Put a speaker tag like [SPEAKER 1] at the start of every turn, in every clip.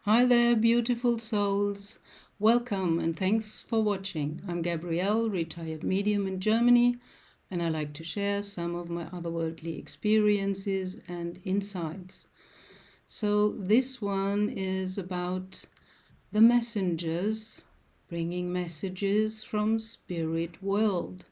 [SPEAKER 1] Hi there, beautiful souls. Welcome and thanks for watching. I'm Gabriele, retired medium in Germany, and I like to share some of my otherworldly experiences and insights. So this one is about the messengers bringing messages from spirit world.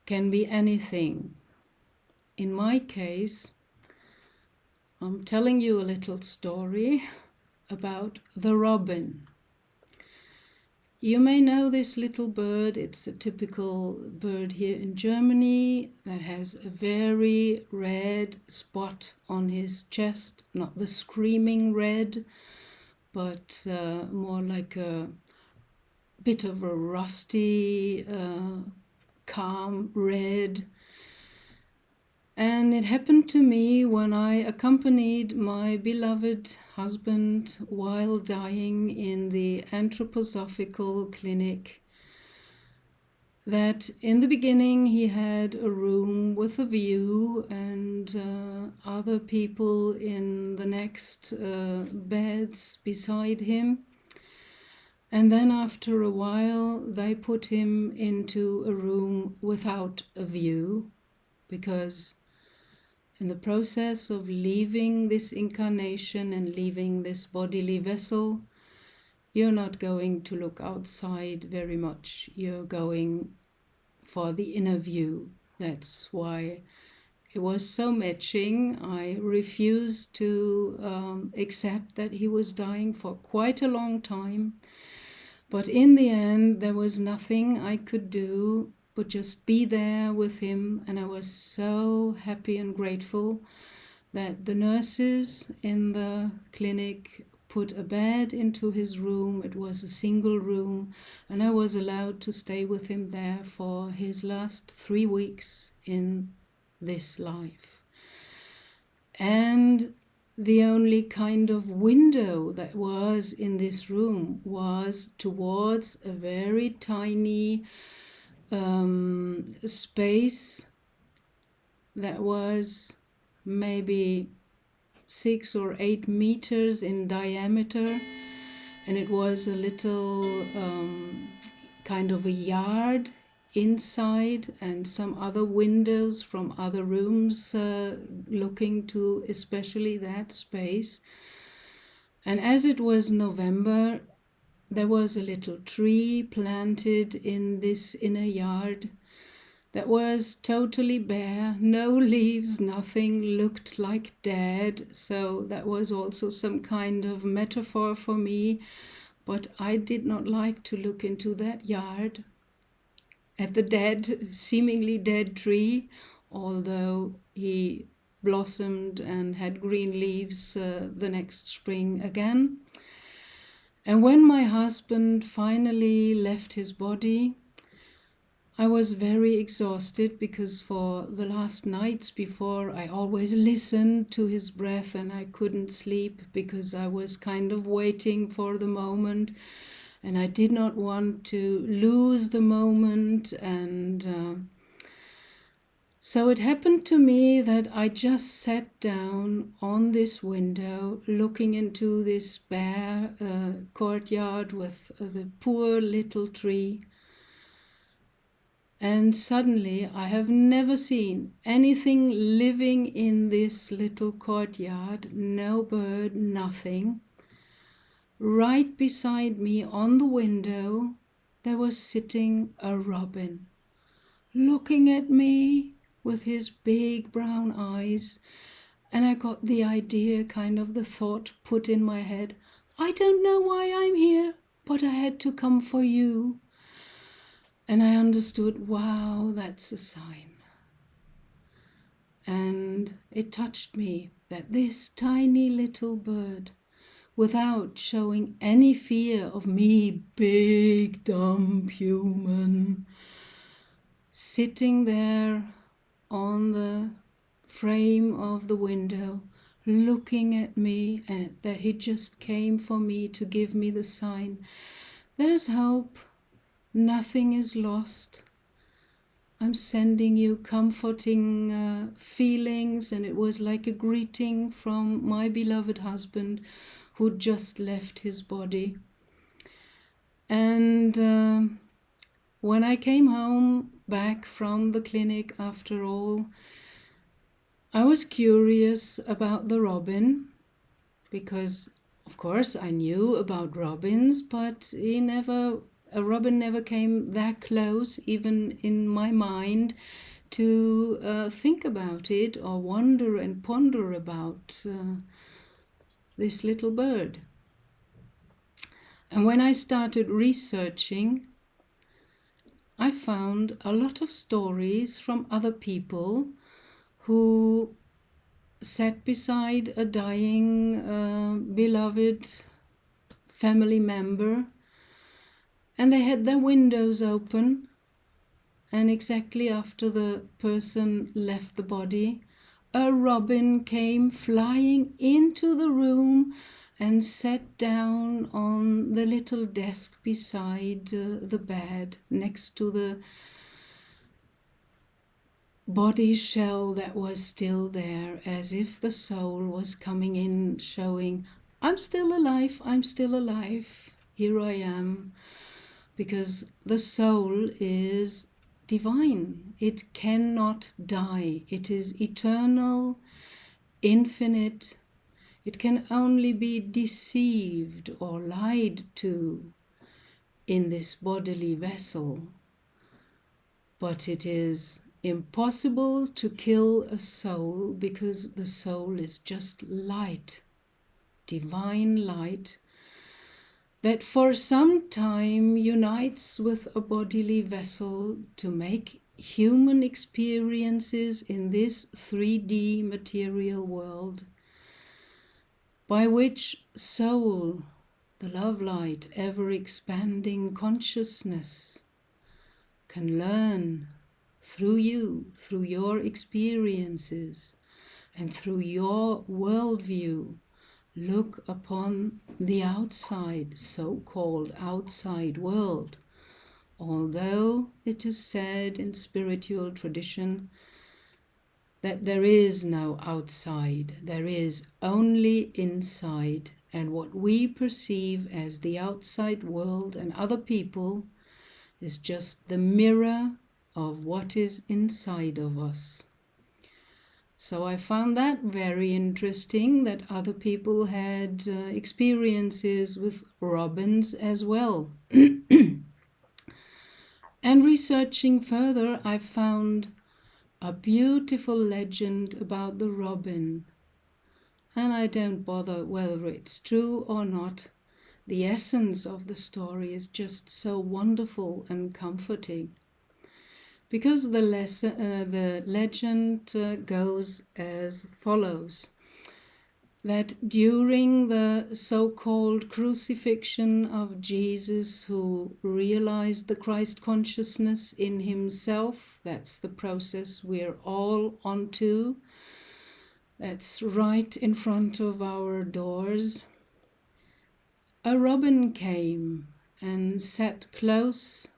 [SPEAKER 1] Can be anything. In my case, I'm telling you a little story about the robin. You may know this little bird. It's a typical bird here in Germany that has a very red spot on his chest, not the screaming red, but more like a bit of a rusty, calm red. And it happened to me when I accompanied my beloved husband while dying in the anthroposophical clinic, that in the beginning he had a room with a view and other people in the next beds beside him. And then after a while they put him into a room without a view, because in the process of leaving this incarnation and leaving this bodily vessel, you're not going to look outside very much. You're going for the inner view. That's why it was so matching. I refused to accept that he was dying for quite a long time. But in the end, there was nothing I could do but just be there with him. And I was so happy and grateful that the nurses in the clinic put a bed into his room. It was a single room, and I was allowed to stay with him there for his last 3 weeks in this life. And the only kind of window that was in this room was towards a very tiny space that was maybe 6 or 8 meters in diameter, and it was a little kind of a yard inside, and some other windows from other rooms looking to especially that space. And as it was November, there was a little tree planted in this inner yard that was totally bare, no leaves, nothing, looked like dead. So that was also some kind of metaphor for me. But I did not like to look into that yard at the dead, seemingly dead tree, although he blossomed and had green leaves the next spring again. And when my husband finally left his body, I was very exhausted, because for the last nights before I always listened to his breath and I couldn't sleep because I was kind of waiting for the moment and I did not want to lose the moment. And so it happened to me that I just sat down on this window looking into this bare courtyard with the poor little tree. And suddenly I have never seen anything living in this little courtyard, no bird, nothing. Right beside me on the window, there was sitting a robin, looking at me with his big brown eyes. And I got the idea, kind of the thought put in my head, I don't know why I'm here, but I had to come for you. And I understood, wow, that's a sign. And it touched me that this tiny little bird, without showing any fear of me, big, dumb human, sitting there on the frame of the window, looking at me, and that he just came for me to give me the sign. There's hope. Nothing is lost. I'm sending you comforting feelings, and it was like a greeting from my beloved husband who just left his body. And when I came home back from the clinic after all, I was curious about the robin, because of course I knew about robins, but a robin never came that close, even in my mind, to think about it or wonder and ponder about this little bird. And when I started researching, I found a lot of stories from other people who sat beside a dying beloved family member, and they had their windows open, and exactly after the person left the body, a robin came flying into the room and sat down on the little desk beside the bed, next to the body shell that was still there, as if the soul was coming in, showing, I'm still alive, I'm still alive, here I am. Because the soul is divine. It cannot die. It is eternal, infinite. It can only be deceived or lied to in this bodily vessel. But it is impossible to kill a soul, because the soul is just light, divine light, that for some time unites with a bodily vessel to make human experiences in this 3D material world, by which soul, the love light, ever expanding consciousness, can learn through you, through your experiences, and through your worldview, look upon the outside, so-called outside world. Although it is said in spiritual tradition that there is no outside, there is only inside, and what we perceive as the outside world and other people is just the mirror of what is inside of us. So I found that very interesting, that other people had experiences with robins as well. And researching further, I found a beautiful legend about the robin. And I don't bother whether it's true or not. The essence of the story is just so wonderful and comforting. Because the legend goes as follows, that during the so-called crucifixion of Jesus, who realized the Christ consciousness in himself, that's the process we're all onto, that's right in front of our doors, a robin came and sat close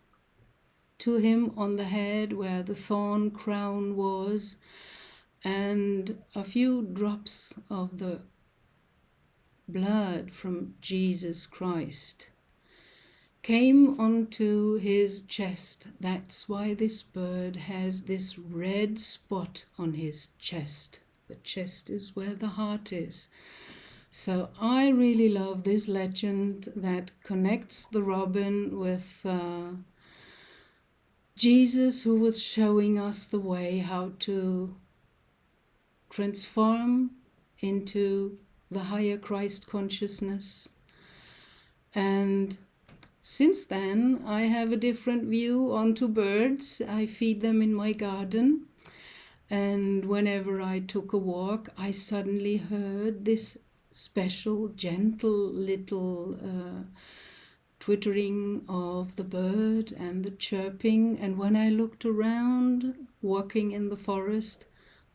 [SPEAKER 1] to him on the head where the thorn crown was, and a few drops of the blood from Jesus Christ came onto his chest. That's why this bird has this red spot on his chest. The chest is where the heart is. So I really love this legend that connects the robin with Jesus, who was showing us the way how to transform into the higher Christ consciousness. And since then, I have a different view onto birds. I feed them in my garden. And whenever I took a walk, I suddenly heard this special, gentle little twittering of the bird and the chirping. And when I looked around, walking in the forest,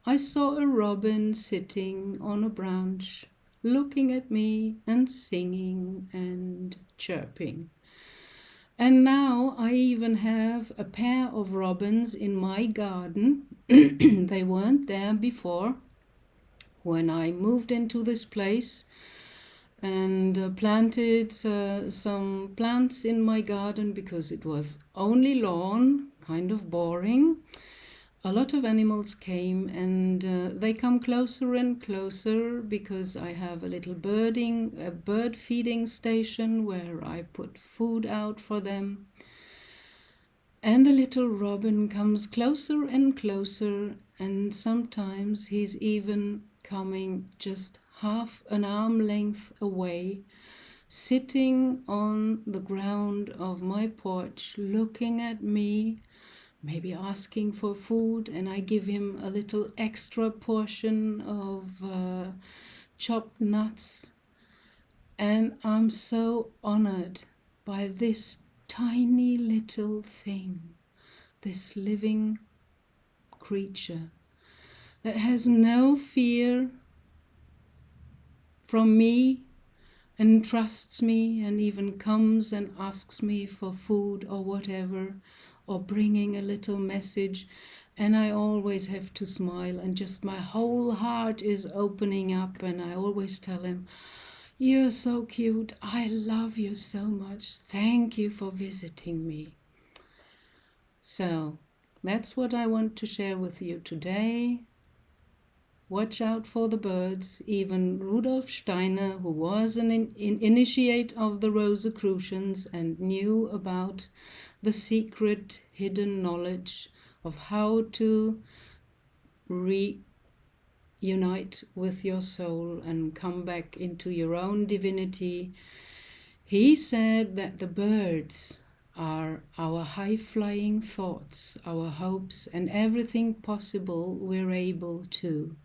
[SPEAKER 1] I saw a robin sitting on a branch, looking at me and singing and chirping. And now I even have a pair of robins in my garden. They weren't there before when I moved into this place and planted some plants in my garden because it was only lawn, kind of boring. A lot of animals came and they come closer and closer because I have a little bird feeding station where I put food out for them. And the little robin comes closer and closer, and sometimes he's even coming just half an arm length away, sitting on the ground of my porch, looking at me, maybe asking for food, and I give him a little extra portion of chopped nuts. And I'm so honored by this tiny little thing, this living creature that has no fear from me and trusts me and even comes and asks me for food or whatever, or bringing a little message. And I always have to smile, and just my whole heart is opening up, and I always tell him, "You're so cute. I love you so much. Thank you for visiting me." So that's what I want to share with you today. Watch out for the birds. Even Rudolf Steiner, who was an initiate of the Rosicrucians and knew about the secret hidden knowledge of how to reunite with your soul and come back into your own divinity, he said that the birds are our high-flying thoughts, our hopes, and everything possible we're able to.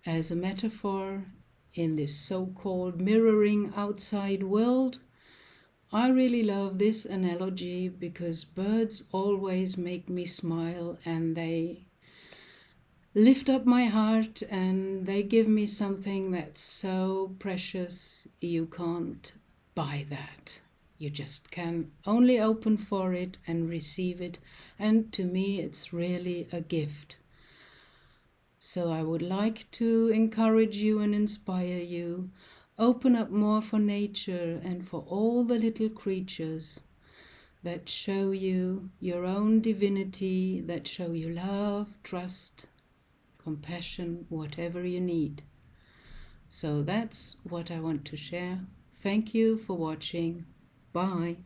[SPEAKER 1] As a metaphor in this so-called mirroring outside world, I really love this analogy because birds always make me smile, and they lift up my heart and they give me something that's so precious you can't buy that. You just can only open for it and receive it, and to me it's really a gift. So I would like to encourage you and inspire you. Open up more for nature and for all the little creatures that show you your own divinity, that show you love, trust, compassion, whatever you need. So that's what I want to share. Thank you for watching. Bye.